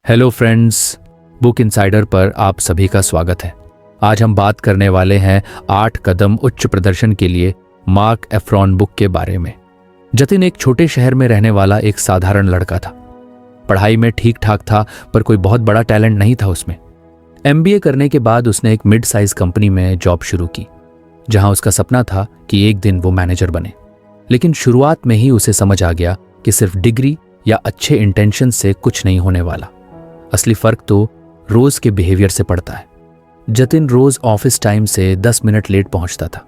Hello friends, book insider पर आप सभी का स्वागत है। आज हम बात करने वाले हैं 8 कदम उच्च प्रदर्शन के लिए मार्क एफ्रॉन बुक के बारे में। जतिन एक छोटे शहर में रहने वाला एक साधारण लड़का था। पढ़ाई में ठीक ठाक था, पर कोई बहुत बड़ा टैलेंट नहीं था उसमें। MBA करने के बाद उसने एक मिड साइज कंपनी में जॉब शुरू की, जहां उसका सपना था कि एक दिन वो मैनेजर बने। लेकिन शुरुआत में ही उसे समझ आ गया कि सिर्फ डिग्री या अच्छे इंटेंशन से कुछ नहीं होने वाला। असली फर्क तो रोज के बिहेवियर से पड़ता है। जतिन रोज ऑफिस टाइम से 10 मिनट लेट पहुंचता था।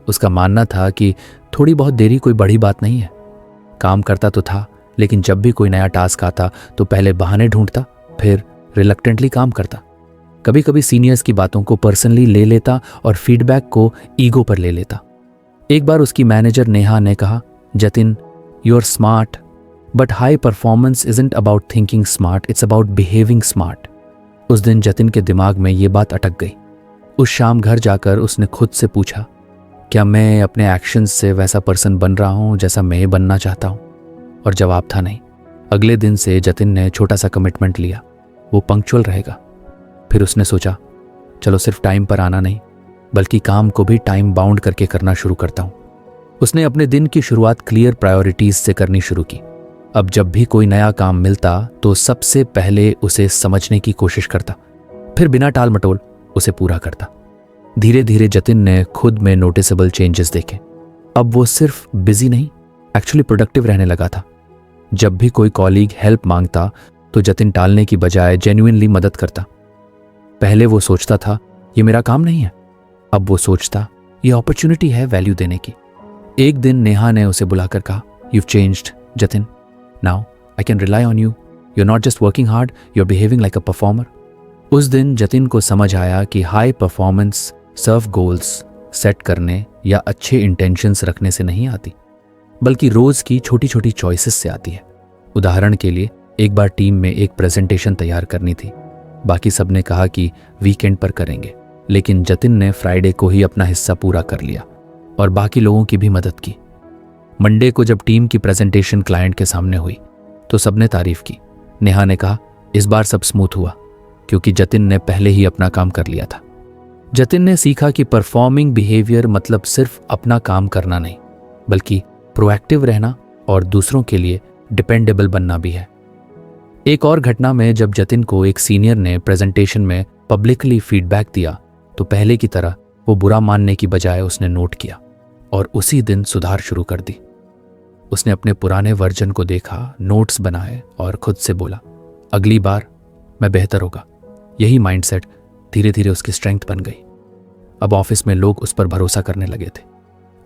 उसका मानना था कि थोड़ी बहुत देरी कोई बड़ी बात नहीं है। काम करता तो था, लेकिन जब भी कोई नया टास्क आता तो पहले बहाने ढूंढता, फिर रिलक्टेंटली काम करता। कभी कभी सीनियर्स की बातों को पर्सनली ले लेता और फीडबैक को ईगो पर ले लेता। एक बार उसकी मैनेजर नेहा ने कहा, Jatin, you are smart, but high performance isn't about thinking smart, it's about behaving smart. उस दिन जतिन के दिमाग में ये बात अटक गई। उस शाम घर जाकर उसने खुद से पूछा, क्या मैं अपने एक्शंस से वैसा पर्सन बन रहा हूं जैसा मैं बनना चाहता हूं? और जवाब था नहीं। अगले दिन से जतिन ने छोटा सा कमिटमेंट लिया, वो पंक्चुअल रहेगा। फिर उसने सोचा, चलो सिर्फ टाइम पर आना नहीं, बल्कि काम को भी टाइम बाउंड करके करना शुरू करता हूं। उसने अपने दिन की शुरुआत क्लियर प्रायोरिटीज से करनी शुरू की। अब जब भी कोई नया काम मिलता तो सबसे पहले उसे समझने की कोशिश करता, फिर बिना टाल मटोल उसे पूरा करता। धीरे धीरे जतिन ने खुद में नोटिसेबल चेंजेस देखे। अब वो सिर्फ बिजी नहीं, एक्चुअली प्रोडक्टिव रहने लगा था। जब भी कोई कॉलीग हेल्प मांगता तो जतिन टालने की बजाय जेन्युइनली मदद करता। पहले वो सोचता था ये मेरा काम नहीं है, अब वो सोचता ये अपॉर्चुनिटी है वैल्यू देने की। एक दिन नेहा ने उसे बुलाकर कहा, you've changed, Jatin. Now I can rely on you. You're not just working hard, you're behaving like a performer. उस दिन जतिन को समझ आया कि हाई परफॉर्मेंस सर्व गोल्स सेट करने या अच्छे इंटेंशंस रखने से नहीं आती, बल्कि रोज की छोटी छोटी चॉइसेस से आती है। उदाहरण के लिए, एक बार टीम में एक प्रेजेंटेशन तैयार करनी थी। बाकी सब ने कहा कि वीकेंड पर करेंगे, लेकिन जतिन ने फ्राइडे को ही अपना हिस्सा पूरा कर लिया और बाकी लोगों की भी मदद की। मंडे को जब टीम की प्रेजेंटेशन क्लाइंट के सामने हुई तो सबने तारीफ की। नेहा ने कहा, इस बार सब स्मूथ हुआ क्योंकि जतिन ने पहले ही अपना काम कर लिया था। जतिन ने सीखा कि परफॉर्मिंग बिहेवियर मतलब सिर्फ अपना काम करना नहीं, बल्कि प्रोएक्टिव रहना और दूसरों के लिए डिपेंडेबल बनना भी है। एक और घटना में जब जतिन को एक सीनियर ने प्रेजेंटेशन में पब्लिकली फीडबैक दिया तो पहले की तरह वो बुरा मानने की बजाय उसने नोट किया और उसी दिन सुधार शुरू कर दी। उसने अपने पुराने वर्जन को देखा, नोट्स बनाए और खुद से बोला, अगली बार मैं बेहतर होगा। यही माइंडसेट धीरे धीरे उसकी स्ट्रेंथ बन गई। अब ऑफिस में लोग उस पर भरोसा करने लगे थे।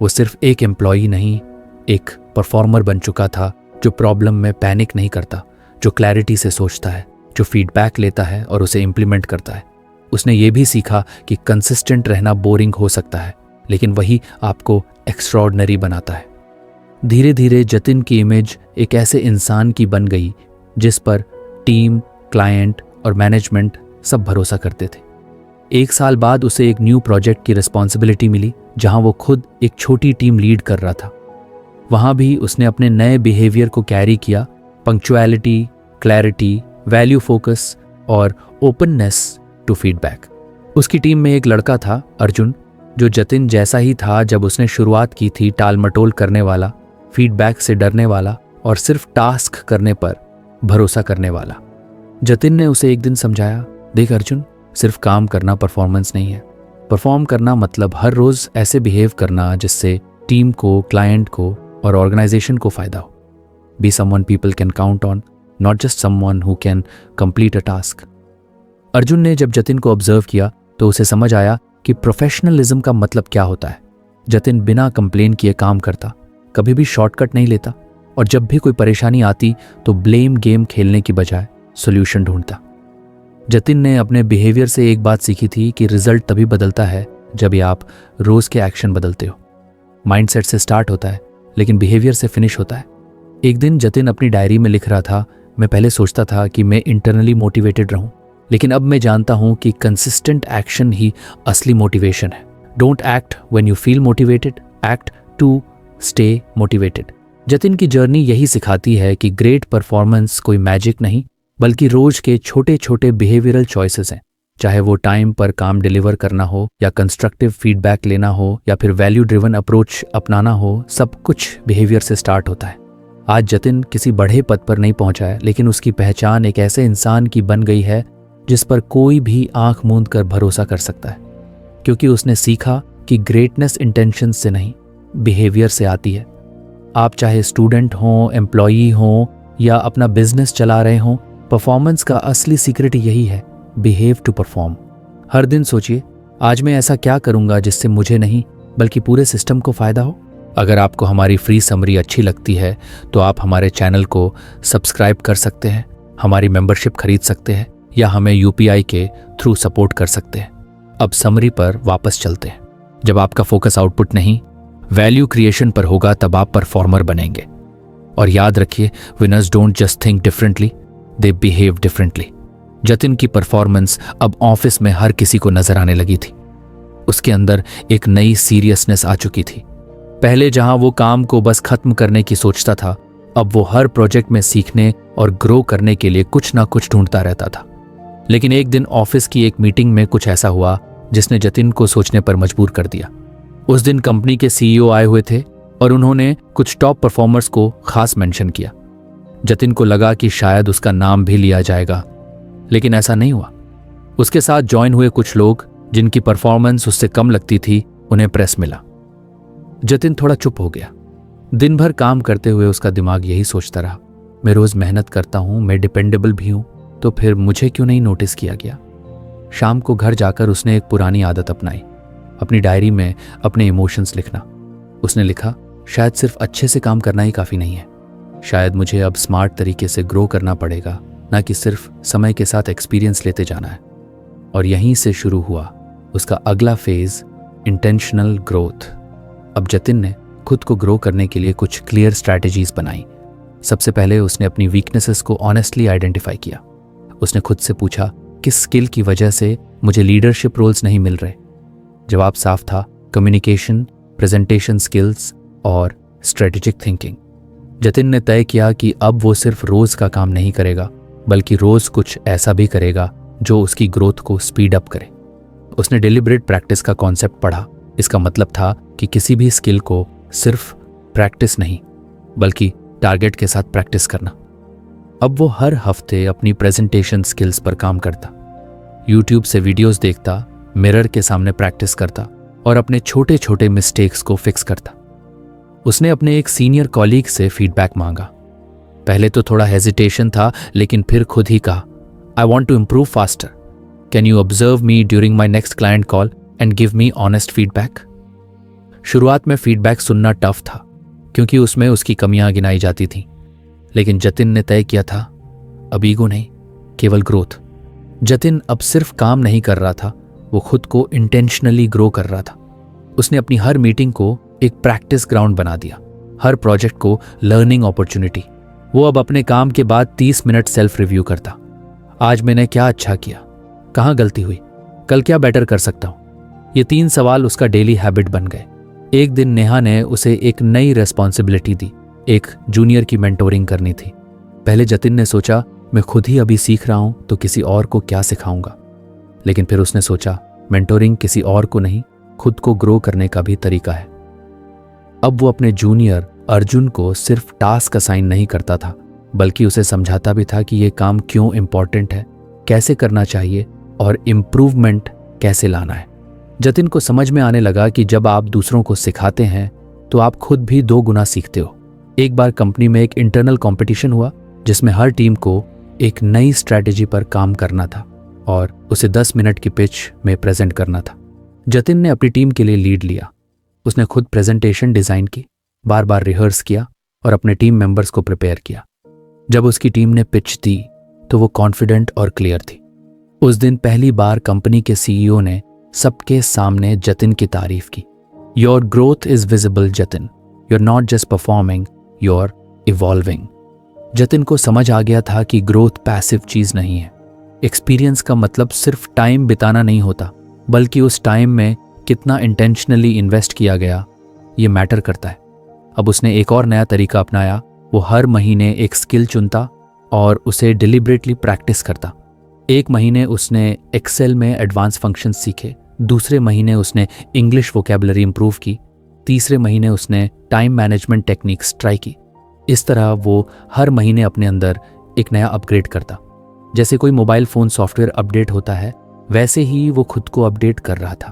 वो सिर्फ एक एम्प्लॉई नहीं, एक परफॉर्मर बन चुका था जो प्रॉब्लम में पैनिक नहीं करता, जो क्लैरिटी से सोचता है, जो फीडबैक लेता है और उसे इम्प्लीमेंट करता है। उसने ये भी सीखा कि कंसिस्टेंट रहना बोरिंग हो सकता है, लेकिन वही आपको एक्स्ट्राऑर्डिनरी बनाता है। धीरे धीरे जतिन की इमेज एक ऐसे इंसान की बन गई जिस पर टीम, क्लाइंट और मैनेजमेंट सब भरोसा करते थे। 1 साल बाद उसे एक न्यू प्रोजेक्ट की रिस्पॉन्सिबिलिटी मिली, जहां वो खुद एक छोटी टीम लीड कर रहा था। वहां भी उसने अपने नए बिहेवियर को कैरी किया, पंक्चुअलिटी, क्लैरिटी, वैल्यू फोकस और ओपननेस टू फीडबैक। उसकी टीम में एक लड़का था, अर्जुन, जो जतिन जैसा ही था जब उसने शुरुआत की थी। टाल मटोल करने वाला, फीडबैक से डरने वाला और सिर्फ टास्क करने पर भरोसा करने वाला। जतिन ने उसे एक दिन समझाया, देख अर्जुन, सिर्फ काम करना परफॉर्मेंस नहीं है। परफॉर्म करना मतलब हर रोज ऐसे बिहेव करना जिससे टीम को, क्लाइंट को और ऑर्गेनाइजेशन को फायदा हो। Be someone people can count on, not just someone who can complete a task. Arjun ने जब जतिन को ऑब्जर्व किया तो उसे समझ आया कि प्रोफेशनलिज्म का मतलब क्या होता है। जतिन बिना कंप्लेन किए काम करता, कभी भी शॉर्टकट नहीं लेता और जब भी कोई परेशानी आती तो ब्लेम गेम खेलने की बजाय सॉल्यूशन ढूंढता। जतिन ने अपने बिहेवियर से एक बात सीखी थी कि रिजल्ट तभी बदलता है जब आप रोज के एक्शन बदलते हो। माइंडसेट से स्टार्ट होता है, लेकिन बिहेवियर से फिनिश होता है। एक दिन जतिन अपनी डायरी में लिख रहा था, मैं पहले सोचता था कि मैं इंटरनली मोटिवेटेड रहूं, लेकिन अब मैं जानता हूं कि कंसिस्टेंट एक्शन ही असली मोटिवेशन है। Don't act when you feel motivated, act to stay motivated. Jatin की जर्नी यही सिखाती है कि ग्रेट परफॉर्मेंस कोई मैजिक नहीं, बल्कि रोज के छोटे छोटे बिहेवियरल चॉइसेस हैं। चाहे वो टाइम पर काम डिलीवर करना हो, या कंस्ट्रक्टिव फीडबैक लेना हो, या फिर वैल्यू ड्रिवन अप्रोच अपनाना हो, सब कुछ बिहेवियर से स्टार्ट होता है। आज जतिन किसी बड़े पद पर नहीं पहुंचा है, लेकिन उसकी पहचान एक ऐसे इंसान की बन गई है जिस पर कोई भी आंख मूंद कर भरोसा कर सकता है, क्योंकि उसने सीखा कि ग्रेटनेस इंटेंशन से नहीं, बिहेवियर से आती है। आप चाहे स्टूडेंट हों, एम्प्लॉई हों, या अपना बिजनेस चला रहे हों, परफॉर्मेंस का असली सीक्रेट यही है, बिहेव टू परफॉर्म। हर दिन सोचिए, आज मैं ऐसा क्या करूंगा जिससे मुझे नहीं बल्कि पूरे सिस्टम को फायदा हो। अगर आपको हमारी फ्री समरी अच्छी लगती है तो आप हमारे चैनल को सब्सक्राइब कर सकते हैं, हमारी मेंबरशिप खरीद सकते हैं, या हमें यूपीआई के थ्रू सपोर्ट कर सकते हैं। अब समरी पर वापस चलते हैं। जब आपका फोकस आउटपुट नहीं, वैल्यू क्रिएशन पर होगा, तब आप परफॉर्मर बनेंगे। और याद रखिए, winners don't just think differently, they behave differently. Jatin की परफॉर्मेंस अब ऑफिस में हर किसी को नजर आने लगी थी। उसके अंदर एक नई सीरियसनेस आ चुकी थी। पहले जहां वो काम को बस खत्म करने की सोचता था, अब वो हर प्रोजेक्ट में सीखने और ग्रो करने के लिए कुछ ना कुछ ढूंढता रहता था। लेकिन एक दिन ऑफिस की एक मीटिंग में कुछ ऐसा हुआ जिसने जतिन को सोचने पर मजबूर कर दिया। उस दिन कंपनी के सीईओ आए हुए थे और उन्होंने कुछ टॉप परफॉर्मर्स को खास मेंशन किया। जतिन को लगा कि शायद उसका नाम भी लिया जाएगा, लेकिन ऐसा नहीं हुआ। उसके साथ ज्वाइन हुए कुछ लोग जिनकी परफॉर्मेंस उससे कम लगती थी, उन्हें प्रेस मिला। जतिन थोड़ा चुप हो गया। दिन भर काम करते हुए उसका दिमाग यही सोचता रहा, मैं रोज मेहनत करता हूं, मैं डिपेंडेबल भी हूं, तो फिर मुझे क्यों नहीं नोटिस किया गया। शाम को घर जाकर उसने एक पुरानी आदत अपनाई, अपनी डायरी में अपने इमोशंस लिखना। उसने लिखा, शायद सिर्फ अच्छे से काम करना ही काफ़ी नहीं है, शायद मुझे अब स्मार्ट तरीके से ग्रो करना पड़ेगा, ना कि सिर्फ समय के साथ एक्सपीरियंस लेते जाना है। और यहीं से शुरू हुआ उसका अगला फेज, इंटेंशनल ग्रोथ। अब जतिन ने खुद को ग्रो करने के लिए कुछ क्लियर स्ट्रैटेजीज बनाई। सबसे पहले उसने अपनी वीकनेसेस को ऑनेस्टली आइडेंटिफाई किया। उसने खुद से पूछा, किस स्किल की वजह से मुझे लीडरशिप रोल्स नहीं मिल रहे। जवाब साफ था, कम्युनिकेशन, प्रेजेंटेशन स्किल्स और स्ट्रेटेजिक थिंकिंग। जतिन ने तय किया कि अब वो सिर्फ रोज का काम नहीं करेगा, बल्कि रोज कुछ ऐसा भी करेगा जो उसकी ग्रोथ को स्पीड अप करे। उसने डेलिब्रेट प्रैक्टिस का कॉन्सेप्ट पढ़ा। इसका मतलब था कि किसी भी स्किल को सिर्फ प्रैक्टिस नहीं, बल्कि टारगेट के साथ प्रैक्टिस करना। अब वो हर हफ्ते अपनी प्रेजेंटेशन स्किल्स पर काम करता, यूट्यूब से वीडियोस देखता, मिरर के सामने प्रैक्टिस करता और अपने छोटे छोटे मिस्टेक्स को फिक्स करता। उसने अपने एक सीनियर कॉलीग से फीडबैक मांगा। पहले तो थोड़ा हेजिटेशन था, लेकिन फिर खुद ही कहा, I want to improve faster, can you observe me during my next client call and give me honest feedback. शुरुआत में फीडबैक सुनना टफ था, क्योंकि उसमें उसकी कमियां गिनाई जाती थीं। लेकिन जतिन ने तय किया था, अब ईगो नहीं, केवल ग्रोथ। जतिन अब सिर्फ काम नहीं कर रहा था, वो खुद को इंटेंशनली ग्रो कर रहा था। उसने अपनी हर मीटिंग को एक प्रैक्टिस ग्राउंड बना दिया, हर प्रोजेक्ट को लर्निंग अपॉर्चुनिटी। वो अब अपने काम के बाद 30 मिनट सेल्फ रिव्यू करता। आज मैंने क्या अच्छा किया, कहाँ गलती हुई, कल क्या बेटर कर सकता हूँ। ये 3 सवाल उसका डेली हैबिट बन गए। एक दिन नेहा ने उसे एक नई रेस्पॉन्सिबिलिटी दी, एक जूनियर की मेंटोरिंग करनी थी। पहले जतिन ने सोचा, मैं खुद ही अभी सीख रहा हूं तो किसी और को क्या सिखाऊंगा। लेकिन फिर उसने सोचा, मेंटोरिंग किसी और को नहीं, खुद को ग्रो करने का भी तरीका है। अब वो अपने जूनियर अर्जुन को सिर्फ टास्क असाइन नहीं करता था, बल्कि उसे समझाता भी था कि ये काम क्यों इंपॉर्टेंट है, कैसे करना चाहिए और इम्प्रूवमेंट कैसे लाना है। जतिन को समझ में आने लगा कि जब आप दूसरों को सिखाते हैं तो आप खुद भी 2 गुना सीखते हो। एक बार कंपनी में एक इंटरनल कंपटीशन हुआ जिसमें हर टीम को एक नई स्ट्रैटेजी पर काम करना था और उसे 10 मिनट की पिच में प्रेजेंट करना था। जतिन ने अपनी टीम के लिए लीड लिया। उसने खुद प्रेजेंटेशन डिजाइन की, बार बार रिहर्स किया और अपने टीम मेंबर्स को प्रिपेयर किया। जब उसकी टीम ने पिच दी तो वो कॉन्फिडेंट और क्लियर थी। उस दिन पहली बार कंपनी के सीईओ ने सबके सामने जतिन की तारीफ की। Your growth is visible Jatin, you are not just performing, you are evolving. Jatin को समझ आ गया था कि ग्रोथ पैसिव चीज नहीं है। एक्सपीरियंस का मतलब सिर्फ टाइम बिताना नहीं होता, बल्कि उस टाइम में कितना इंटेंशनली इन्वेस्ट किया गया, ये मैटर करता है। अब उसने एक और नया तरीका अपनाया। वो हर महीने एक स्किल चुनता और उसे डिलिबरेटली प्रैक्टिस करता। एक महीने उसने एक्सेल में एडवांस फंक्शंस सीखे, दूसरे महीने उसने इंग्लिश वोकैबुलरी इंप्रूव की, तीसरे महीने उसने टाइम मैनेजमेंट टेक्निक्स ट्राई की। इस तरह वो हर महीने अपने अंदर एक नया अपग्रेड करता। जैसे कोई मोबाइल फ़ोन सॉफ्टवेयर अपडेट होता है, वैसे ही वो खुद को अपडेट कर रहा था।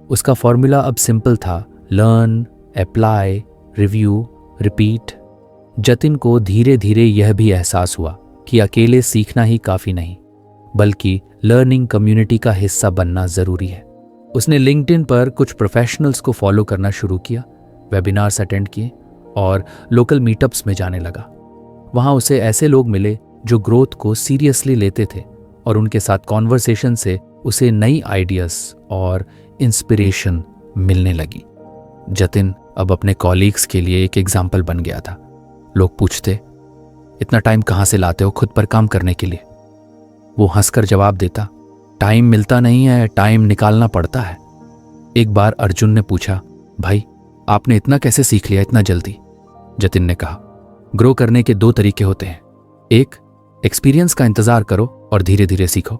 उसका फॉर्मूला अब सिंपल था, learn, apply, review, repeat. Jatin को धीरे धीरे यह भी एहसास हुआ कि अकेले सीखना ही काफ़ी नहीं, बल्कि लर्निंग कम्युनिटी का हिस्सा बनना ज़रूरी है। उसने लिंक्डइन पर कुछ प्रोफेशनल्स को फॉलो करना शुरू किया, वेबिनार्स अटेंड किए और लोकल मीटअप्स में जाने लगा। वहाँ उसे ऐसे लोग मिले जो ग्रोथ को सीरियसली लेते थे और उनके साथ कॉन्वर्सेशन से उसे नई आइडियाज़ और इंस्पिरेशन मिलने लगी। जतिन अब अपने कॉलीग्स के लिए एक एग्जाम्पल बन गया था। लोग पूछते, इतना टाइम कहाँ से लाते हो खुद पर काम करने के लिए? वो हंसकर जवाब देता, टाइम मिलता नहीं है, टाइम निकालना पड़ता है। एक बार अर्जुन ने पूछा, भाई आपने इतना कैसे सीख लिया इतना जल्दी? जतिन ने कहा, ग्रो करने के 2 तरीके होते हैं। एक, एक्सपीरियंस का इंतजार करो और धीरे धीरे सीखो।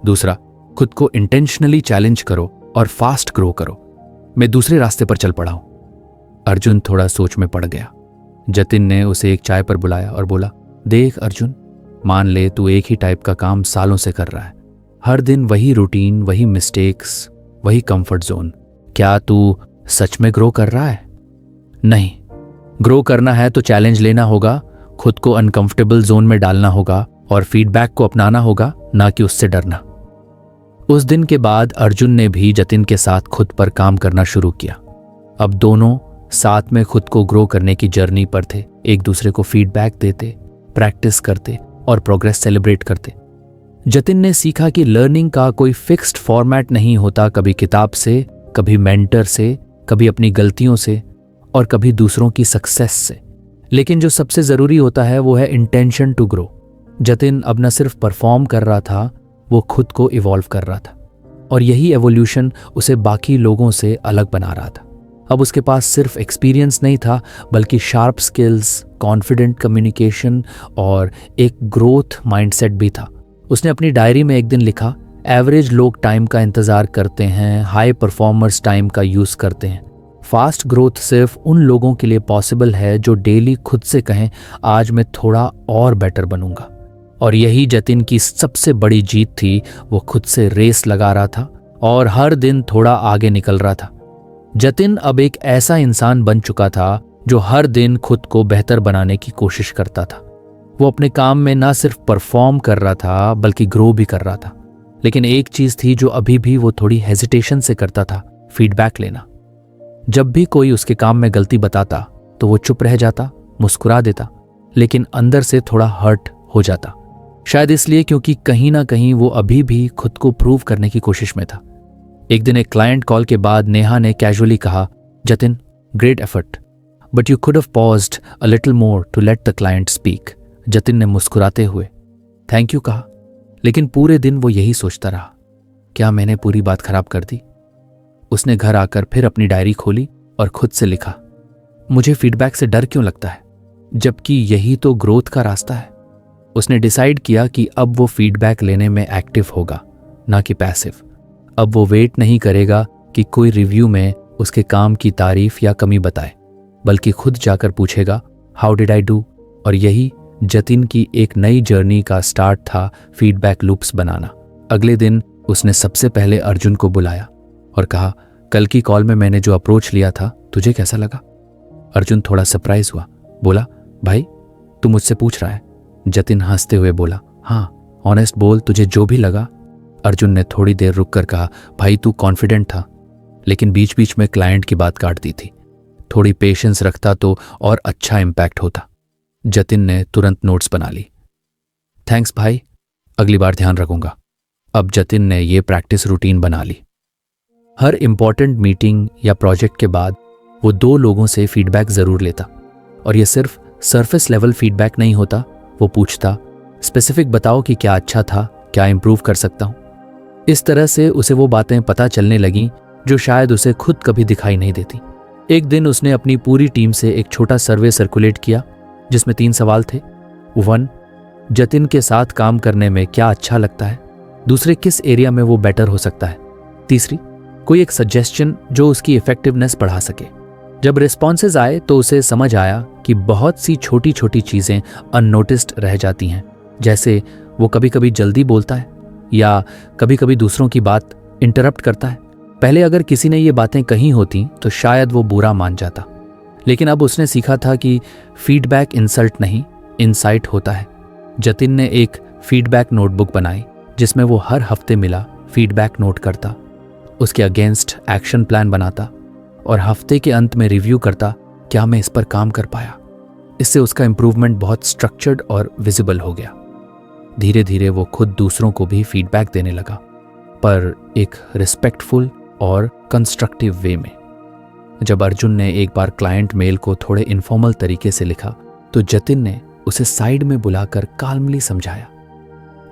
दूसरा, खुद को इंटेंशनली चैलेंज करो और फास्ट ग्रो करो। मैं दूसरे रास्ते पर चल पड़ा हूं। अर्जुन थोड़ा सोच में पड़ गया। जतिन ने उसे एक चाय पर बुलाया और बोला, देख अर्जुन, मान ले तू एक ही टाइप का काम सालों से कर रहा है, हर दिन वही रूटीन, वही मिस्टेक्स, वही कंफर्ट जोन। क्या तू सच में ग्रो कर रहा है? नहीं। ग्रो करना है तो चैलेंज लेना होगा, खुद को अनकंफर्टेबल जोन में डालना होगा और फीडबैक को अपनाना होगा, ना कि उससे डरना। उस दिन के बाद अर्जुन ने भी जतिन के साथ खुद पर काम करना शुरू किया। अब दोनों साथ में खुद को ग्रो करने की जर्नी पर थे, एक दूसरे को फीडबैक देते, प्रैक्टिस करते और प्रोग्रेस सेलिब्रेट करते। जतिन ने सीखा कि लर्निंग का कोई फिक्स्ड फॉर्मेट नहीं होता, कभी किताब से, कभी मेंटर से, कभी अपनी गलतियों से और कभी दूसरों की सक्सेस से। लेकिन जो सबसे ज़रूरी होता है वो है इंटेंशन टू ग्रो। जतिन अब न सिर्फ परफॉर्म कर रहा था, वो खुद को इवॉल्व कर रहा था और यही एवोल्यूशन उसे बाकी लोगों से अलग बना रहा था। अब उसके पास सिर्फ एक्सपीरियंस नहीं था, बल्कि शार्प स्किल्स, कॉन्फिडेंट कम्युनिकेशन और एक ग्रोथ माइंडसेट भी था। उसने अपनी डायरी में एक दिन लिखा, एवरेज लोग टाइम का इंतज़ार करते हैं, हाई परफॉर्मर्स टाइम का यूज़ करते हैं। फास्ट ग्रोथ सिर्फ उन लोगों के लिए पॉसिबल है जो डेली खुद से कहें, आज मैं थोड़ा और बेटर बनूंगा। और यही जतिन की सबसे बड़ी जीत थी। वो खुद से रेस लगा रहा था और हर दिन थोड़ा आगे निकल रहा था। जतिन अब एक ऐसा इंसान बन चुका था जो हर दिन खुद को बेहतर बनाने की कोशिश करता था। वो अपने काम में ना सिर्फ परफॉर्म कर रहा था, बल्कि ग्रो भी कर रहा था। लेकिन एक चीज थी जो अभी भी वो थोड़ी हेजिटेशन से करता था, फीडबैक लेना। जब भी कोई उसके काम में गलती बताता तो वो चुप रह जाता, मुस्कुरा देता, लेकिन अंदर से थोड़ा हर्ट हो जाता। शायद इसलिए क्योंकि कहीं ना कहीं वो अभी भी खुद को प्रूव करने की कोशिश में था। एक दिन एक क्लाइंट कॉल के बाद नेहा ने कैजुअली कहा, Jatin, great effort, but you could have paused a little more to let the client speak. Jatin ने मुस्कुराते हुए थैंक यू कहा, लेकिन पूरे दिन वो यही सोचता रहा, क्या मैंने पूरी बात खराब कर दी? उसने घर आकर फिर अपनी डायरी खोली और खुद से लिखा, मुझे फीडबैक से डर क्यों लगता है, जबकि यही तो ग्रोथ का रास्ता है। उसने डिसाइड किया कि अब वो फीडबैक लेने में एक्टिव होगा, ना कि पैसिव। अब वो वेट नहीं करेगा कि कोई रिव्यू में उसके काम की तारीफ या कमी बताए, बल्कि खुद जाकर पूछेगा, हाउ डिड आई डू? और यही जतिन की एक नई जर्नी का स्टार्ट था, फीडबैक लूप्स बनाना। अगले दिन उसने सबसे पहले अर्जुन को बुलाया और कहा, कल की कॉल में मैंने जो अप्रोच लिया था, तुझे कैसा लगा? अर्जुन थोड़ा सरप्राइज हुआ, बोला, भाई तू मुझसे पूछ रहा है? जतिन हंसते हुए बोला, हाँ, ऑनेस्ट बोल, तुझे जो भी लगा। अर्जुन ने थोड़ी देर रुककर कहा, भाई तू कॉन्फिडेंट था, लेकिन बीच बीच में क्लाइंट की बात काट दी थी। थोड़ी पेशेंस रखता तो और अच्छा इम्पैक्ट होता। जतिन ने तुरंत नोट्स बना ली। थैंक्स भाई, अगली बार ध्यान रखूंगा। अब जतिन ने ये प्रैक्टिस रूटीन बना ली। हर इंपॉर्टेंट मीटिंग या प्रोजेक्ट के बाद वो 2 लोगों से फीडबैक जरूर लेता, और ये सिर्फ सरफेस लेवल फीडबैक नहीं होता। वो पूछता, स्पेसिफिक बताओ कि क्या अच्छा था, क्या इंप्रूव कर सकता हूं। इस तरह से उसे वो बातें पता चलने लगीं जो शायद उसे खुद कभी दिखाई नहीं देती। एक दिन उसने अपनी पूरी टीम से एक छोटा सर्वे सर्कुलेट किया जिसमें 3 सवाल थे। 1, जतिन के साथ काम करने में क्या अच्छा लगता है, दूसरे किस एरिया में वो बेटर हो सकता है, तीसरी कोई एक सजेशन जो उसकी इफेक्टिवनेस बढ़ा सके। जब रिस्पॉन्सेज आए तो उसे समझ आया कि बहुत सी छोटी छोटी चीज़ें अननोटिस्ड रह जाती हैं, जैसे वो कभी कभी जल्दी बोलता है या कभी कभी दूसरों की बात इंटरप्ट करता है। पहले अगर किसी ने ये बातें कही होती तो शायद वो बुरा मान जाता, लेकिन अब उसने सीखा था कि फीडबैक इंसल्ट नहीं, इनसाइट होता है। जतिन ने एक फीडबैक नोटबुक बनाई जिसमें वो हर हफ्ते मिला फीडबैक नोट करता, उसके अगेंस्ट एक्शन प्लान बनाता और हफ्ते के अंत में रिव्यू करता, क्या मैं इस पर काम कर पाया। इससे उसका इंप्रूवमेंट बहुत स्ट्रक्चर्ड और विजिबल हो गया। धीरे धीरे वो खुद दूसरों को भी फीडबैक देने लगा, पर एक रिस्पेक्टफुल और कंस्ट्रक्टिव वे में। जब अर्जुन ने एक बार क्लाइंट मेल को थोड़े इनफॉर्मल तरीके से लिखा तो जतिन ने उसे साइड में बुलाकर काल्मली समझाया,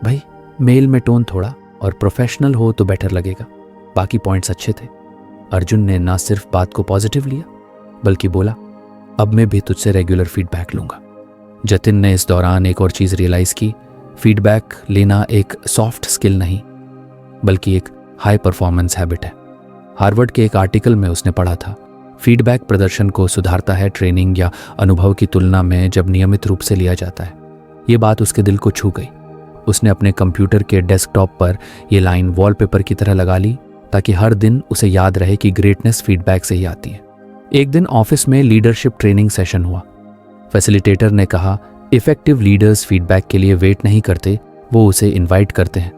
भाई मेल में टोन थोड़ा और प्रोफेशनल हो तो बेटर लगेगा, बाकी पॉइंट्स अच्छे थे। अर्जुन ने ना सिर्फ बात को पॉजिटिव लिया बल्कि बोला, अब मैं भी तुझसे रेगुलर फीडबैक लूंगा। जतिन ने इस दौरान एक और चीज़ रियलाइज़ की, फीडबैक लेना एक सॉफ्ट स्किल नहीं बल्कि एक हाई परफॉर्मेंस हैबिट है। हार्वर्ड के एक आर्टिकल में उसने पढ़ा था, फीडबैक प्रदर्शन को सुधारता है ट्रेनिंग या अनुभव की तुलना में जब नियमित रूप से लिया जाता है। ये बात उसके दिल को छू गई। उसने अपने कंप्यूटर के डेस्कटॉप पर ये लाइन वॉलपेपर की तरह लगा ली ताकि हर दिन उसे याद रहे कि ग्रेटनेस फीडबैक से ही आती है। एक दिन ऑफिस में लीडरशिप ट्रेनिंग सेशन हुआ। फैसिलिटेटर ने कहा, इफेक्टिव लीडर्स फीडबैक के लिए वेट नहीं करते, वो उसे इनवाइट करते हैं।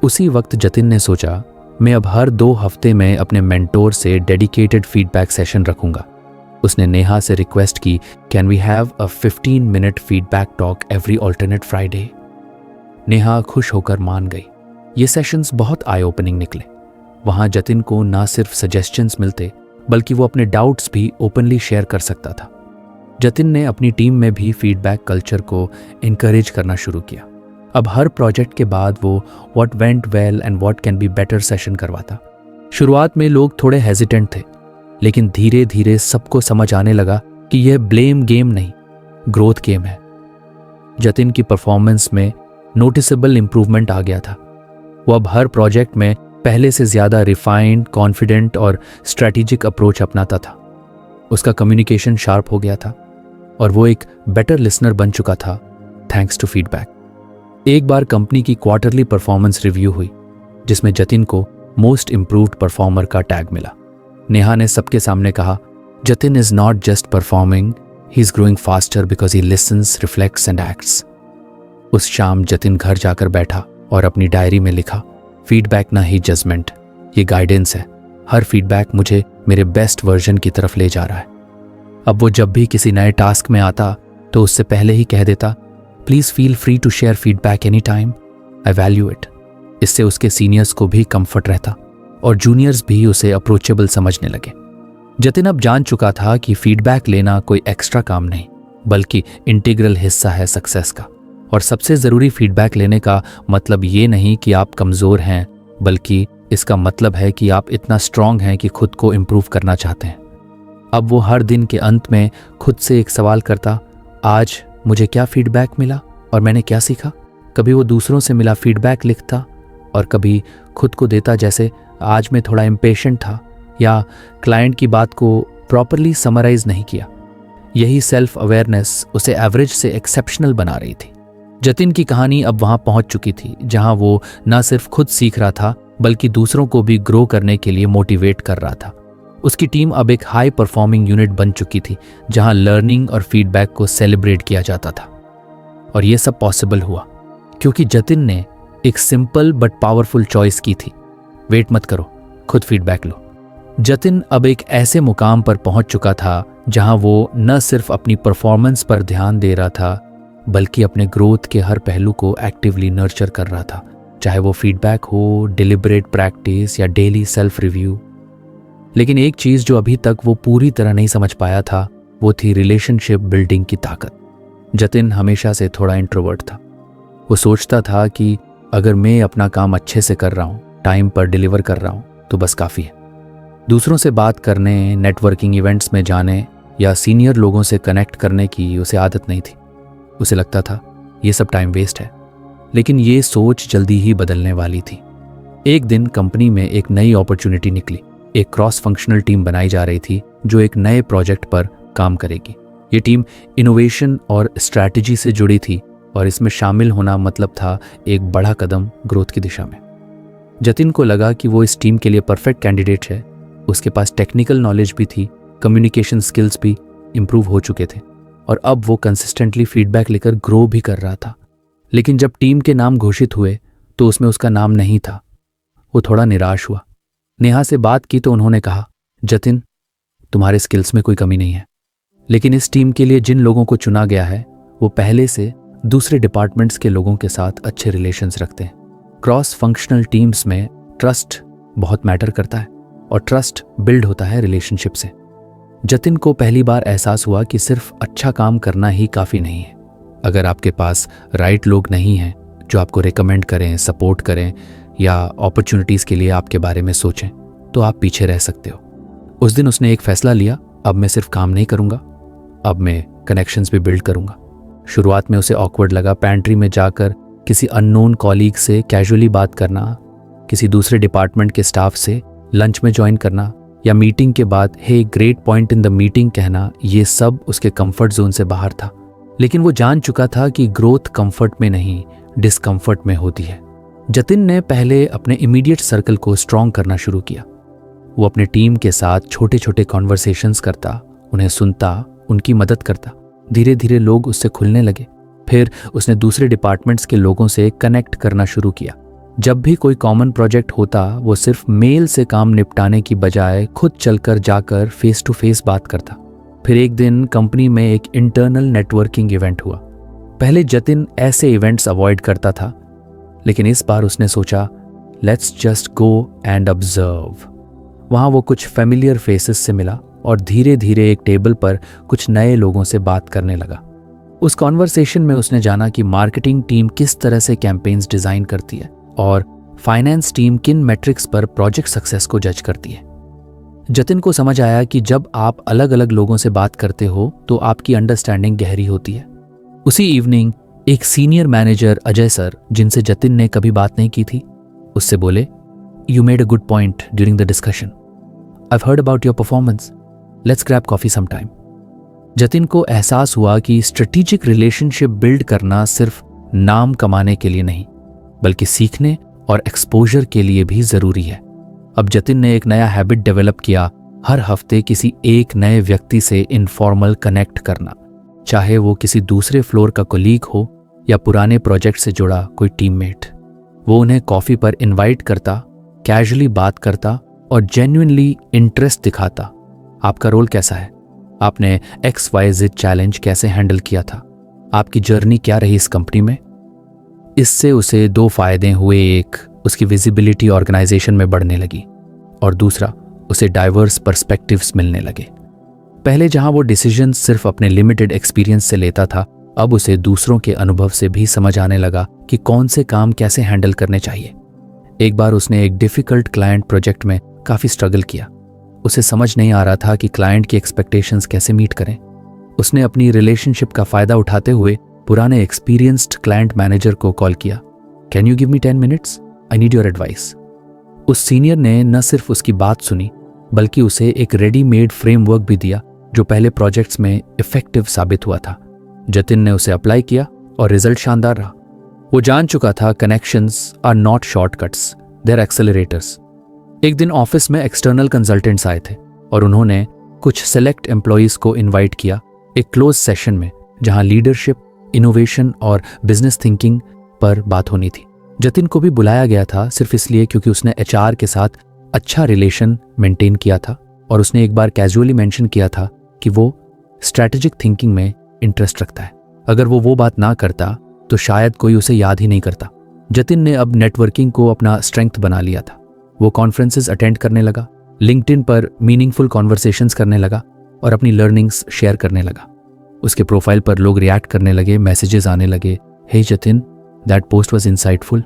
उसी वक्त जतिन ने सोचा, मैं अब हर 2 हफ्ते में अपने मेंटोर से डेडिकेटेड फीडबैक सेशन रखूंगा। उसने नेहा से रिक्वेस्ट की, can we have a 15-minute feedback talk every alternate Friday. Neha खुश होकर मान गई। ये सेशंस बहुत आई ओपनिंग निकले। वहां जतिन को ना सिर्फ सजेशंस मिलते बल्कि वो अपने डाउट्स भी ओपनली शेयर कर सकता था। जतिन ने अपनी टीम में भी फीडबैक कल्चर को इनकरेज करना शुरू किया। अब हर प्रोजेक्ट के बाद वो what went well and what can be better session करवाता। शुरुआत में लोग थोड़े हेजिटेंट थे, लेकिन धीरे धीरे सबको समझ आने लगा कि यह ब्लेम गेम नहीं, ग्रोथ गेम है। जतिन की परफॉर्मेंस में नोटिसेबल इंप्रूवमेंट आ गया था। वो अब हर प्रोजेक्ट में पहले से ज्यादा रिफाइंड, कॉन्फिडेंट और स्ट्रैटेजिक अप्रोच अपनाता था। उसका कम्युनिकेशन शार्प हो गया था और वो एक बेटर लिसनर बन चुका था थैंक्स टू फीडबैक। एक बार कंपनी की क्वार्टरली परफॉर्मेंस रिव्यू हुई जिसमें जतिन को मोस्ट इंप्रूव्ड परफॉर्मर का टैग मिला। नेहा ने सबके सामने कहा, Jatin is not just performing, he is growing faster because he listens, reflects and acts. उस शाम जतिन घर जाकर बैठा और अपनी डायरी में लिखा, फीडबैक ना ही जजमेंट, ये गाइडेंस है। हर फीडबैक मुझे मेरे बेस्ट वर्जन की तरफ ले जा रहा है। अब वो जब भी किसी नए टास्क में आता तो उससे पहले ही कह देता, please feel free to share feedback any time, I value it. इससे उसके सीनियर्स को भी कंफर्ट रहता और जूनियर्स भी उसे अप्रोचेबल समझने लगे। जतिन अब जान चुका था कि फीडबैक लेना कोई एक्स्ट्रा काम नहीं बल्कि इंटीग्रल हिस्सा है सक्सेस का। और सबसे ज़रूरी, फीडबैक लेने का मतलब ये नहीं कि आप कमज़ोर हैं, बल्कि इसका मतलब है कि आप इतना स्ट्रांग हैं कि खुद को इम्प्रूव करना चाहते हैं। अब वो हर दिन के अंत में खुद से एक सवाल करता, आज मुझे क्या फीडबैक मिला और मैंने क्या सीखा। कभी वो दूसरों से मिला फीडबैक लिखता और कभी खुद को देता, जैसे आज मैं थोड़ा इम्पेशेंट था या क्लाइंट की बात को प्रॉपरली समराइज नहीं किया। यही सेल्फ अवेयरनेस उसे एवरेज से एक्सेप्शनल बना रही थी। जतिन की कहानी अब वहां पहुंच चुकी थी जहां वो न सिर्फ खुद सीख रहा था बल्कि दूसरों को भी ग्रो करने के लिए मोटिवेट कर रहा था। उसकी टीम अब एक हाई परफॉर्मिंग यूनिट बन चुकी थी जहां लर्निंग और फीडबैक को सेलिब्रेट किया जाता था। और ये सब पॉसिबल हुआ क्योंकि जतिन ने एक सिंपल बट पावरफुल चॉइस की थी, वेट मत करो, खुद फीडबैक लो। जतिन अब एक ऐसे मुकाम पर पहुंच चुका था जहां वो न सिर्फ अपनी परफॉर्मेंस पर ध्यान दे रहा था बल्कि अपने ग्रोथ के हर पहलू को एक्टिवली नर्चर कर रहा था, चाहे वो फीडबैक हो, डिलिबरेट प्रैक्टिस या डेली सेल्फ रिव्यू। लेकिन एक चीज जो अभी तक वो पूरी तरह नहीं समझ पाया था वो थी रिलेशनशिप बिल्डिंग की ताकत। जतिन हमेशा से थोड़ा इंट्रोवर्ट था। वो सोचता था कि अगर मैं अपना काम अच्छे से कर रहा हूँ, टाइम पर डिलीवर कर रहा हूँ तो बस काफ़ी है। दूसरों से बात करने, नेटवर्किंग इवेंट्स में जाने या सीनियर लोगों से कनेक्ट करने की उसे आदत नहीं थी। उसे लगता था ये सब टाइम वेस्ट है। लेकिन ये सोच जल्दी ही बदलने वाली थी। एक दिन कंपनी में एक नई अपॉर्चुनिटी निकली। एक क्रॉस फंक्शनल टीम बनाई जा रही थी जो एक नए प्रोजेक्ट पर काम करेगी। ये टीम इनोवेशन और स्ट्रैटेजी से जुड़ी थी और इसमें शामिल होना मतलब था एक बड़ा कदम ग्रोथ की दिशा में। जतिन को लगा कि वो इस टीम के लिए परफेक्ट कैंडिडेट है। उसके पास टेक्निकल नॉलेज भी थी, कम्युनिकेशन स्किल्स भी इम्प्रूव हो चुके थे और अब वो कंसिस्टेंटली फीडबैक लेकर ग्रो भी कर रहा था। लेकिन जब टीम के नाम घोषित हुए तो उसमें उसका नाम नहीं था। वो थोड़ा निराश हुआ। नेहा से बात की तो उन्होंने कहा, जतिन, तुम्हारे स्किल्स में कोई कमी नहीं है, लेकिन इस टीम के लिए जिन लोगों को चुना गया है वो पहले से दूसरे डिपार्टमेंट्स के लोगों के साथ अच्छे रिलेशंस रखते हैं। क्रॉस फंक्शनल टीम्स में ट्रस्ट बहुत मैटर करता है और ट्रस्ट बिल्ड होता है रिलेशनशिप से। जतिन को पहली बार एहसास हुआ कि सिर्फ अच्छा काम करना ही काफ़ी नहीं है। अगर आपके पास राइट लोग नहीं हैं जो आपको रिकमेंड करें, सपोर्ट करें या अपॉर्चुनिटीज़ के लिए आपके बारे में सोचें, तो आप पीछे रह सकते हो। उस दिन उसने एक फैसला लिया, अब मैं सिर्फ काम नहीं करूँगा, अब मैं कनेक्शंस भी बिल्ड करूँगा। शुरुआत में उसे ऑकवर्ड लगा पैंट्री में जाकर किसी अननोन कॉलीग से कैजुअली बात करना, किसी दूसरे डिपार्टमेंट के स्टाफ से लंच में ज्वाइन करना या मीटिंग के बाद hey great point in the meeting कहना। ये सब उसके कंफर्ट जोन से बाहर था। लेकिन वो जान चुका था कि ग्रोथ कंफर्ट में नहीं, डिस्कंफर्ट में होती है। जतिन ने पहले अपने इमीडिएट सर्कल को स्ट्रॉन्ग करना शुरू किया। वो अपने टीम के साथ छोटे छोटे कॉन्वर्सेशंस करता, उन्हें सुनता, उनकी मदद करता। धीरे धीरे लोग उससे खुलने लगे। फिर उसने दूसरे डिपार्टमेंट्स के लोगों से कनेक्ट करना शुरू किया। जब भी कोई कॉमन प्रोजेक्ट होता, वो सिर्फ मेल से काम निपटाने की बजाय खुद चलकर जाकर फेस टू फेस बात करता। फिर एक दिन कंपनी में एक इंटरनल नेटवर्किंग इवेंट हुआ। पहले जतिन ऐसे इवेंट्स अवॉइड करता था, लेकिन इस बार उसने सोचा, let's just go and observe. वहाँ वो कुछ फेमिलियर फेसेस से मिला और धीरे धीरे एक टेबल पर कुछ नए लोगों से बात करने लगा। उस कॉन्वर्सेशन में उसने जाना कि मार्केटिंग टीम किस तरह से कैंपेन्स डिज़ाइन करती है और फाइनेंस टीम किन मैट्रिक्स पर प्रोजेक्ट सक्सेस को जज करती है। जतिन को समझ आया कि जब आप अलग अलग लोगों से बात करते हो तो आपकी अंडरस्टैंडिंग गहरी होती है। उसी इवनिंग एक सीनियर मैनेजर अजय सर, जिनसे जतिन ने कभी बात नहीं की थी, उससे बोले, you made a good point during the discussion. I have heard about your performance, let's grab coffee some time. Jatin को एहसास हुआ कि स्ट्रेटेजिक रिलेशनशिप बिल्ड करना सिर्फ नाम कमाने के लिए नहीं, बल्कि सीखने और एक्सपोजर के लिए भी जरूरी है। अब जतिन ने एक नया हैबिट डेवलप किया, हर हफ्ते किसी एक नए व्यक्ति से इनफॉर्मल कनेक्ट करना, चाहे वो किसी दूसरे फ्लोर का कोलीग हो या पुराने प्रोजेक्ट से जुड़ा कोई टीममेट। वो उन्हें कॉफी पर इनवाइट करता, कैजुअली बात करता और जेन्युइनली इंटरेस्ट दिखाता। आपका रोल कैसा है? आपने XYZ चैलेंज कैसे हैंडल किया था? आपकी जर्नी क्या रही इस कंपनी में? इससे उसे दो फायदे हुए। एक, उसकी विजिबिलिटी ऑर्गेनाइजेशन में बढ़ने लगी और दूसरा, उसे डाइवर्स पर्सपेक्टिव्स मिलने लगे। पहले जहां वो डिसीजन सिर्फ अपने लिमिटेड एक्सपीरियंस से लेता था, अब उसे दूसरों के अनुभव से भी समझ आने लगा कि कौन से काम कैसे हैंडल करने चाहिए। एक बार उसने एक डिफिकल्ट क्लाइंट प्रोजेक्ट में काफ़ी स्ट्रगल किया। उसे समझ नहीं आ रहा था कि क्लाइंट की एक्सपेक्टेशंस कैसे मीट करें। उसने अपनी रिलेशनशिप का फ़ायदा उठाते हुए पुराने एक्सपीरियंस्ड क्लाइंट मैनेजर को कॉल किया। Can you give me 10 minutes? I need your advice. उस सीनियर ने न सिर्फ उसकी बात सुनी, बल्कि उसे एक रेडीमेड फ्रेमवर्क भी दिया जो पहले प्रोजेक्ट्स में इफेक्टिव साबित हुआ था। जतिन ने उसे अप्लाई किया और रिजल्ट शानदार रहा। वो जान चुका था connections are not shortcuts, they are accelerators. एक दिन ऑफिस में एक्सटर्नल कंसल्टेंट्स आए थे और उन्होंने कुछ सेलेक्ट एम्प्लॉयज को इनवाइट किया एक क्लोज सेशन में, जहां लीडरशिप, इनोवेशन और बिजनेस थिंकिंग पर बात होनी थी। जतिन को भी बुलाया गया था सिर्फ इसलिए क्योंकि उसने HR के साथ अच्छा रिलेशन मेंटेन किया था और उसने एक बार कैजुअली मेंशन किया था कि वो स्ट्रैटेजिक थिंकिंग में इंटरेस्ट रखता है। अगर वो बात ना करता तो शायद कोई उसे याद ही नहीं करता। जतिन ने अब नेटवर्किंग को अपना स्ट्रेंथ बना लिया था। वो कॉन्फ्रेंसेस अटेंड करने लगा, लिंक्डइन पर मीनिंगफुल कॉन्वर्सेशंस करने लगा और अपनी लर्निंग्स शेयर करने लगा। उसके प्रोफाइल पर लोग रिएक्ट करने लगे, मैसेजेस आने लगे, hey Jatin, that post was insightful.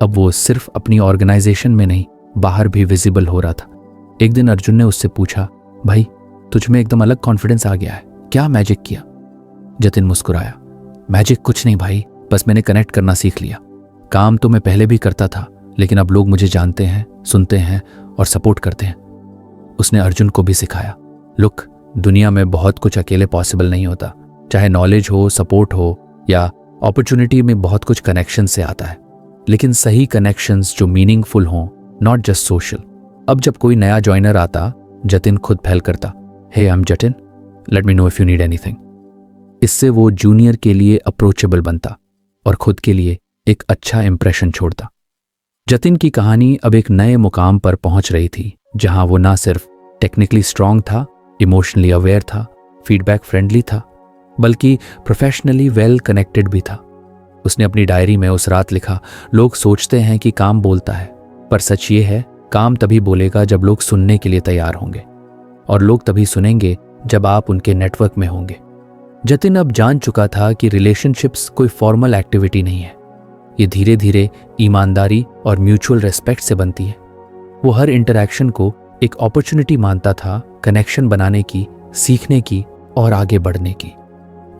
अब वो सिर्फ अपनी ऑर्गेनाइजेशन में नहीं, बाहर भी विजिबल हो रहा था। एक दिन अर्जुन ने उससे पूछा, भाई तुझ में एकदम अलग कॉन्फिडेंस आ गया है, क्या मैजिक किया? जतिन मुस्कुराया, मैजिक कुछ नहीं भाई, बस मैंने कनेक्ट करना सीख लिया। काम तो मैं पहले भी करता था, लेकिन अब लोग मुझे जानते हैं, सुनते हैं और सपोर्ट करते हैं। उसने अर्जुन को भी सिखाया, लुक, दुनिया में बहुत कुछ अकेले पॉसिबल नहीं होता। चाहे नॉलेज हो, सपोर्ट हो या अपॉर्चुनिटी में बहुत कुछ कनेक्शन से आता है, लेकिन सही कनेक्शंस जो मीनिंगफुल हों, नॉट जस्ट सोशल। अब जब कोई नया ज्वाइनर आता, जतिन खुद पहल करता, hey I am Jatin, let me know if you need anything. इससे वो जूनियर के लिए अप्रोचेबल बनता और खुद के लिए एक अच्छा इंप्रेशन छोड़ता। जतिन की कहानी अब एक नए मुकाम पर पहुंच रही थी, जहां वो ना सिर्फ टेक्निकली स्ट्रांग था, इमोशनली अवेयर था, फीडबैक फ्रेंडली था, बल्कि प्रोफेशनली वेल कनेक्टेड भी था। उसने अपनी डायरी में उस रात लिखा, लोग सोचते हैं कि काम बोलता है, पर सच ये है, काम तभी बोलेगा जब लोग सुनने के लिए तैयार होंगे, और लोग तभी सुनेंगे जब आप उनके नेटवर्क में होंगे। जतिन अब जान चुका था कि रिलेशनशिप्स कोई फॉर्मल एक्टिविटी नहीं है, ये धीरे धीरे ईमानदारी और म्यूचुअल रेस्पेक्ट से बनती है। वो हर इंटरैक्शन को एक अपॉर्चुनिटी मानता था, कनेक्शन बनाने की, सीखने की और आगे बढ़ने की।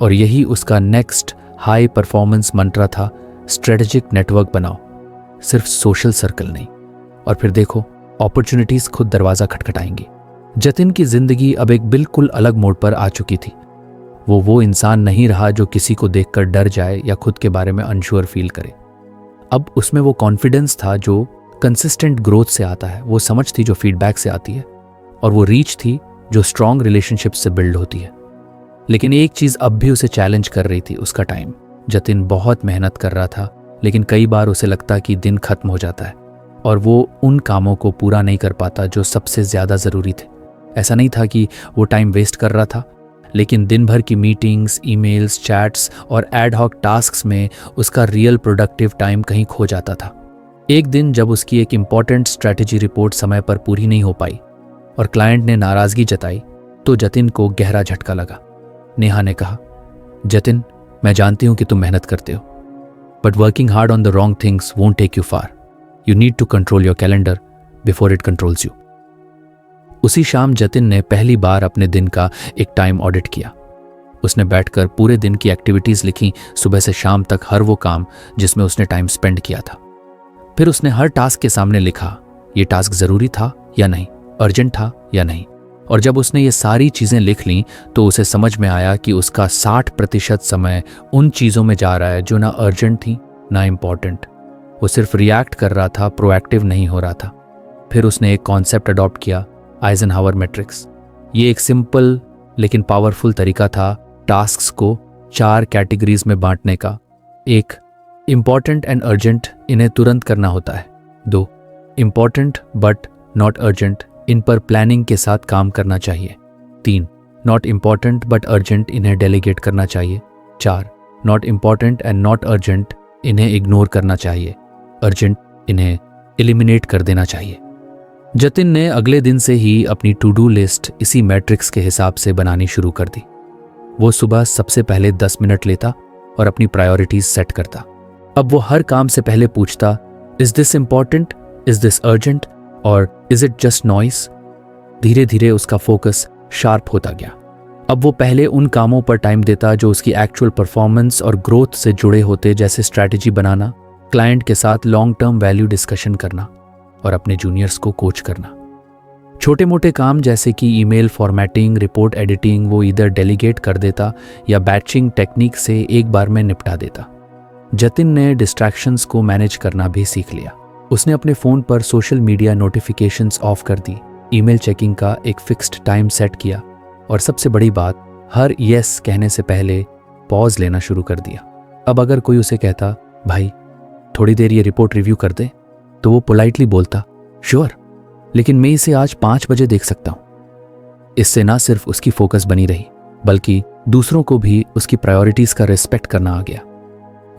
और यही उसका नेक्स्ट हाई परफॉर्मेंस मंत्रा था, स्ट्रेटेजिक नेटवर्क बनाओ, सिर्फ सोशल सर्कल नहीं। और फिर देखो, अपॉर्चुनिटीज खुद दरवाजा खटखटाएंगी। जतिन की जिंदगी अब एक बिल्कुल अलग मोड़ पर आ चुकी थी। वो इंसान नहीं रहा जो किसी को देखकर डर जाए या खुद के बारे में अनश्योर फील करे। अब उसमें वो कॉन्फिडेंस था जो कंसिस्टेंट ग्रोथ से आता है, वो समझ थी जो फीडबैक से आती है, और वो रीच थी जो स्ट्रॉन्ग रिलेशनशिप से बिल्ड होती है। लेकिन एक चीज अब भी उसे चैलेंज कर रही थी, उसका टाइम। जतिन बहुत मेहनत कर रहा था, लेकिन कई बार उसे लगता कि दिन खत्म हो जाता है और वो उन कामों को पूरा नहीं कर पाता जो सबसे ज्यादा जरूरी थे। ऐसा नहीं था कि वो टाइम वेस्ट कर रहा था, लेकिन दिन भर की मीटिंग्स, ईमेल्स, चैट्स और एड हॉक टास्क्स में उसका रियल प्रोडक्टिव टाइम कहीं खो जाता था। एक दिन जब उसकी एक इंपॉर्टेंट स्ट्रैटेजी रिपोर्ट समय पर पूरी नहीं हो पाई और क्लाइंट ने नाराजगी जताई, तो जतिन को गहरा झटका लगा। नेहा ने कहा, जतिन, मैं जानती हूं कि तुम मेहनत करते हो, but working hard on the wrong things won't take you far. You need to control your calendar before it controls you. उसी शाम जतिन ने पहली बार अपने दिन का एक टाइम ऑडिट किया। उसने बैठकर पूरे दिन की एक्टिविटीज लिखी, सुबह से शाम तक हर वो काम जिसमें उसने टाइम स्पेंड किया था। फिर उसने हर टास्क के सामने लिखा, ये टास्क जरूरी था या नहीं, अर्जेंट था या नहीं। और जब उसने ये सारी चीजें लिख लीं, तो उसे समझ में आया कि उसका 60% समय उन चीजों में जा रहा है जो ना अर्जेंट थी ना इम्पॉर्टेंट। वो सिर्फ रिएक्ट कर रहा था, प्रोएक्टिव नहीं हो रहा था। फिर उसने एक कॉन्सेप्ट अडॉप्ट किया, आइजनहावर मैट्रिक्स। ये एक सिंपल लेकिन पावरफुल तरीका था टास्क्स को 4 कैटेगरीज में बांटने का। 1, इंपॉर्टेंट एंड अर्जेंट, इन्हें तुरंत करना होता है। 2, इंपॉर्टेंट बट नॉट अर्जेंट, इन पर प्लानिंग के साथ काम करना चाहिए। 3, नॉट इंपॉर्टेंट बट अर्जेंट, इन्हें डेलीगेट करना चाहिए। 4, not important and not urgent, इन्हें इग्नोर करना चाहिए। अर्जेंट, इन्हें एलिमिनेट कर देना चाहिए। जतिन ने अगले दिन से ही अपनी टू डू लिस्ट इसी मैट्रिक्स के हिसाब से बनानी शुरू कर दी। वो सुबह सबसे पहले 10 मिनट लेता और अपनी प्रायोरिटीज सेट करता। अब वो हर काम से पहले पूछता, is this important, is this urgent और इज इट जस्ट नॉइस। धीरे धीरे उसका फोकस शार्प होता गया। अब वो पहले उन कामों पर टाइम देता जो उसकी एक्चुअल परफॉर्मेंस और ग्रोथ से जुड़े होते, जैसे स्ट्रैटेजी बनाना, क्लाइंट के साथ लॉन्ग टर्म वैल्यू डिस्कशन करना और अपने जूनियर्स को कोच करना। छोटे मोटे काम जैसे कि ईमेल फॉर्मेटिंग, रिपोर्ट एडिटिंग, वो इधर डेलीगेट कर देता या बैचिंग टेक्निक से एक बार में निपटा देता। जतिन ने डिस्ट्रैक्शंस को मैनेज करना भी सीख लिया। उसने अपने फ़ोन पर सोशल मीडिया नोटिफिकेशंस ऑफ कर दी, ईमेल चेकिंग का एक फिक्स्ड टाइम सेट किया और सबसे बड़ी बात, हर येस कहने से पहले पॉज लेना शुरू कर दिया। अब अगर कोई उसे कहता, भाई थोड़ी देर ये रिपोर्ट रिव्यू कर दे, तो वो पोलाइटली बोलता, श्योर, लेकिन मैं इसे आज 5 बजे देख सकता हूं। इससे ना सिर्फ उसकी फोकस बनी रही, बल्कि दूसरों को भी उसकी प्रायोरिटीज का रिस्पेक्ट करना आ गया।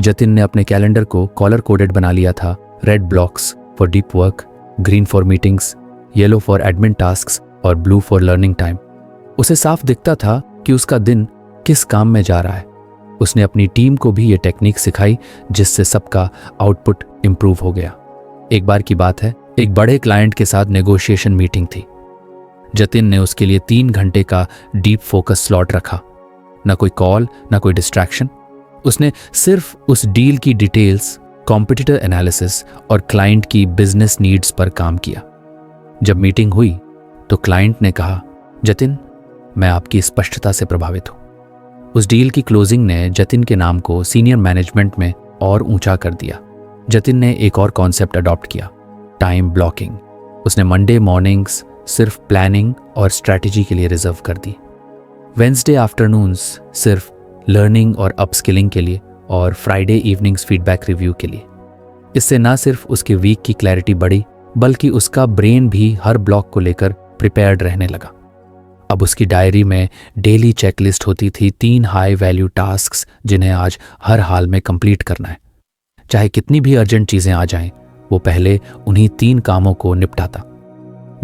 जतिन ने अपने कैलेंडर को कॉलर कोडेड बना लिया था। Red blocks for deep work, green for meetings, yellow for admin tasks और ब्लू फॉर लर्निंग टाइम। उसे साफ दिखता था कि उसका दिन किस काम में जा रहा है। उसने अपनी टीम को भी ये टेक्निक सिखाई, जिससे सबका आउटपुट इंप्रूव हो गया। एक बार की बात है, एक बड़े क्लाइंट के साथ नेगोशिएशन मीटिंग थी। जतिन ने उसके लिए 3 घंटे का डीप फोकस स्लॉट रखा। ना कोई कॉल, ना कोई डिस्ट्रैक्शन, उसने सिर्फ उस डील की डिटेल्स, कॉम्पिटिटर एनालिसिस और क्लाइंट की बिजनेस नीड्स पर काम किया। जब मीटिंग हुई तो क्लाइंट ने कहा, जतिन, मैं आपकी स्पष्टता से प्रभावित हूं। उस डील की क्लोजिंग ने जतिन के नाम को सीनियर मैनेजमेंट में और ऊंचा कर दिया। जतिन ने एक और कॉन्सेप्ट अडॉप्ट किया, टाइम ब्लॉकिंग। उसने मंडे मॉर्निंग्स सिर्फ प्लानिंग और स्ट्रैटेजी के लिए रिजर्व कर दी, वेंसडे आफ्टरनून्स सिर्फ लर्निंग और अपस्किलिंग के लिए, और फ्राइडे इवनिंग्स फीडबैक रिव्यू के लिए। इससे ना सिर्फ उसके वीक की क्लैरिटी बढ़ी, बल्कि उसका ब्रेन भी हर ब्लॉक को लेकर प्रिपेयर्ड रहने लगा। अब उसकी डायरी में डेली चेकलिस्ट होती थी, 3 हाई वैल्यू टास्क्स जिन्हें आज हर हाल में कंप्लीट करना है। चाहे कितनी भी अर्जेंट चीजें आ जाएं, वो पहले उन्हीं 3 कामों को निपटाता।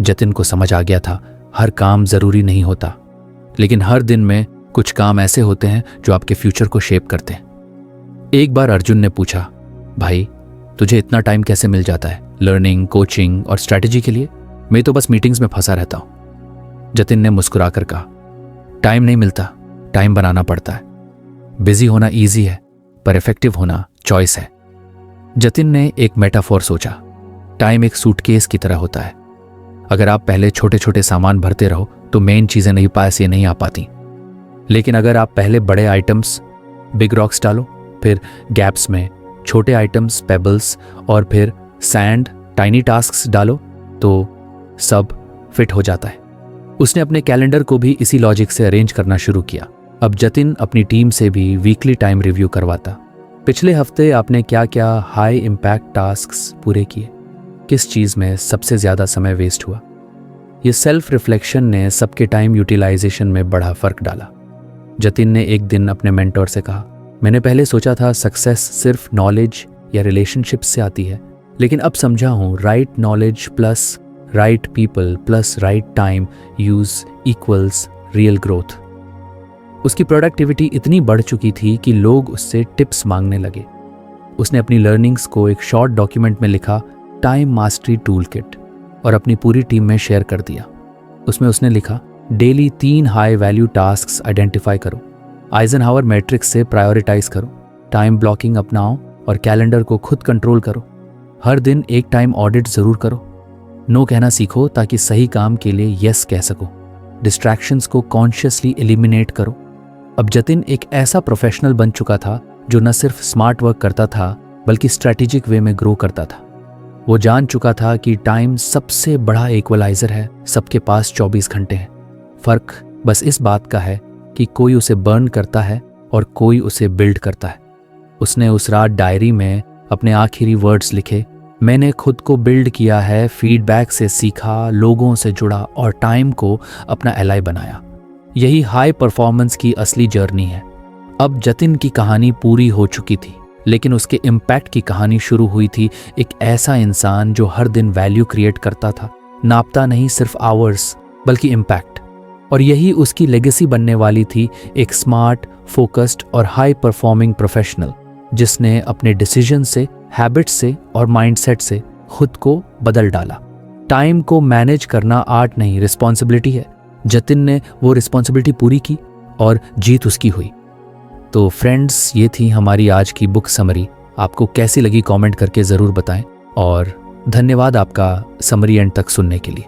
जतिन को समझ आ गया था, हर काम जरूरी नहीं होता, लेकिन हर दिन में कुछ काम ऐसे होते हैं जो आपके फ्यूचर को शेप करते हैं। एक बार अर्जुन ने पूछा, भाई तुझे इतना टाइम कैसे मिल जाता है लर्निंग, कोचिंग और स्ट्रैटेजी के लिए? मैं तो बस मीटिंग्स में फंसा रहता हूं। जतिन ने मुस्कुराकर कहा, टाइम नहीं मिलता, टाइम बनाना पड़ता है। बिजी होना इजी है, पर इफेक्टिव होना चॉइस है। जतिन ने एक मेटाफोर सोचा, टाइम एक सूटकेस की तरह होता है। अगर आप पहले छोटे छोटे सामान भरते रहो तो मेन चीजें नहीं पास ये नहीं आ पाती, लेकिन अगर आप पहले बड़े आइटम्स, बिग रॉक्स डालो, फिर गैप्स में छोटे आइटम्स, पेबल्स, और फिर सैंड, टाइनी टास्क्स डालो, तो सब फिट हो जाता है। उसने अपने कैलेंडर को भी इसी लॉजिक से अरेंज करना शुरू किया। अब जतिन अपनी टीम से भी वीकली टाइम रिव्यू करवाता। पिछले हफ्ते आपने क्या क्या हाई इम्पैक्ट टास्क्स पूरे किए, किस चीज में सबसे ज्यादा समय वेस्ट हुआ। ये सेल्फ रिफ्लेक्शन ने सबके टाइम यूटिलाइजेशन में बड़ा फर्क डाला। जतिन ने एक दिन अपने मेंटोर से कहा, मैंने पहले सोचा था सक्सेस सिर्फ नॉलेज या रिलेशनशिप से आती है, लेकिन अब समझा हूं right knowledge plus right people plus right time use equals real growth. उसकी प्रोडक्टिविटी इतनी बढ़ चुकी थी कि लोग उससे टिप्स मांगने लगे। उसने अपनी लर्निंग्स को एक शॉर्ट डॉक्यूमेंट में लिखा, टाइम मास्टरी टूल किट, और अपनी पूरी टीम में शेयर कर दिया। उसमें उसने लिखा, daily 3 high value tasks identify करो, आइजनहावर मैट्रिक्स से प्रायोरिटाइज करो, टाइम ब्लॉकिंग अपनाओ और कैलेंडर को खुद कंट्रोल करो। हर दिन एक टाइम ऑडिट जरूर करो। नो कहना सीखो ताकि सही काम के लिए यस कह सको। डिस्ट्रैक्शंस को कॉन्शियसली एलिमिनेट करो। अब जतिन एक ऐसा प्रोफेशनल बन चुका था जो न सिर्फ स्मार्ट वर्क करता था बल्कि स्ट्रैटेजिक वे में ग्रो करता था। वो जान चुका था कि टाइम सबसे बड़ा इक्वलाइजर है, सबके पास 24 घंटे हैं। फर्क बस इस बात का है कि कोई उसे बर्न करता है और कोई उसे बिल्ड करता है। उसने उस रात डायरी में अपने आखिरी वर्ड्स लिखे, मैंने खुद को बिल्ड किया है, फीडबैक से सीखा, लोगों से जुड़ा और टाइम को अपना एलाई बनाया। यही हाई परफॉर्मेंस की असली जर्नी है। अब जतिन की कहानी पूरी हो चुकी थी, लेकिन उसके इम्पैक्ट की कहानी शुरू हुई थी। एक ऐसा इंसान जो हर दिन वैल्यू क्रिएट करता था, नापता नहीं सिर्फ आवर्स बल्कि इम्पैक्ट। और यही उसकी लेगेसी बनने वाली थी, एक स्मार्ट, फोकस्ड और हाई परफॉर्मिंग प्रोफेशनल जिसने अपने डिसीजन से, हैबिट से और माइंडसेट से खुद को बदल डाला। टाइम को मैनेज करना आर्ट नहीं, रिस्पॉन्सिबिलिटी है। जतिन ने वो रिस्पॉन्सिबिलिटी पूरी की और जीत उसकी हुई। तो फ्रेंड्स, ये थी हमारी आज की बुक समरी। आपको कैसी लगी कमेंट करके ज़रूर बताएं, और धन्यवाद आपका समरी एंड तक सुनने के लिए।